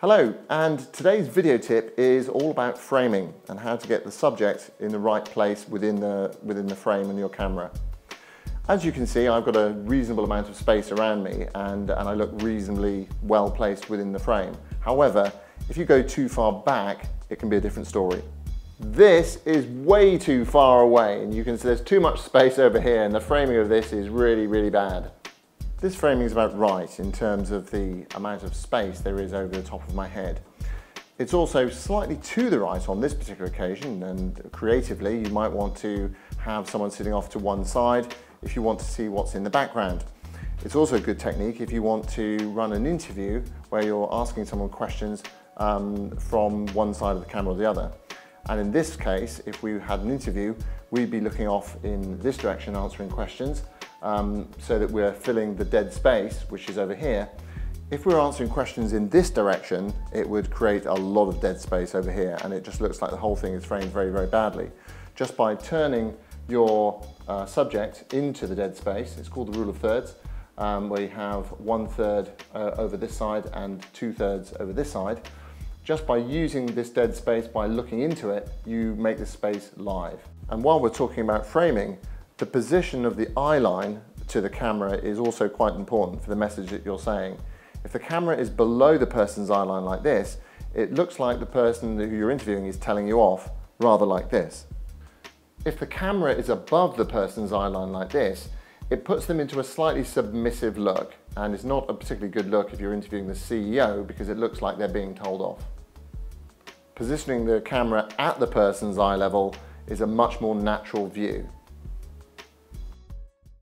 Hello, and today's video tip is all about framing and how to get the subject in the right place within the frame and your camera. As you can see, I've got a reasonable amount of space around me and I look reasonably well placed within the frame. However, if you go too far back, it can be a different story. This is way too far away and you can see there's too much space over here and the framing of this is really, really bad. This framing is about right in terms of the amount of space there is over the top of my head. It's also slightly to the right on this particular occasion, and creatively you might want to have someone sitting off to one side if you want to see what's in the background. It's also a good technique if you want to run an interview where you're asking someone questions from one side of the camera or the other. And in this case, if we had an interview, we'd be looking off in this direction answering questions, so that we're filling the dead space, which is over here. If we're answering questions in this direction, it would create a lot of dead space over here, and it just looks like the whole thing is framed very, very badly. Just by turning your subject into the dead space, it's called the rule of thirds, where you have 1/3 over this side and 2/3 over this side. Just by using this dead space, by looking into it, you make the space live. And while we're talking about framing, the position of the eye line to the camera is also quite important for the message that you're saying. If the camera is below the person's eye line like this, it looks like the person who you're interviewing is telling you off, rather like this. If the camera is above the person's eye line like this, it puts them into a slightly submissive look, and it's not a particularly good look if you're interviewing the CEO because it looks like they're being told off. Positioning the camera at the person's eye level is a much more natural view.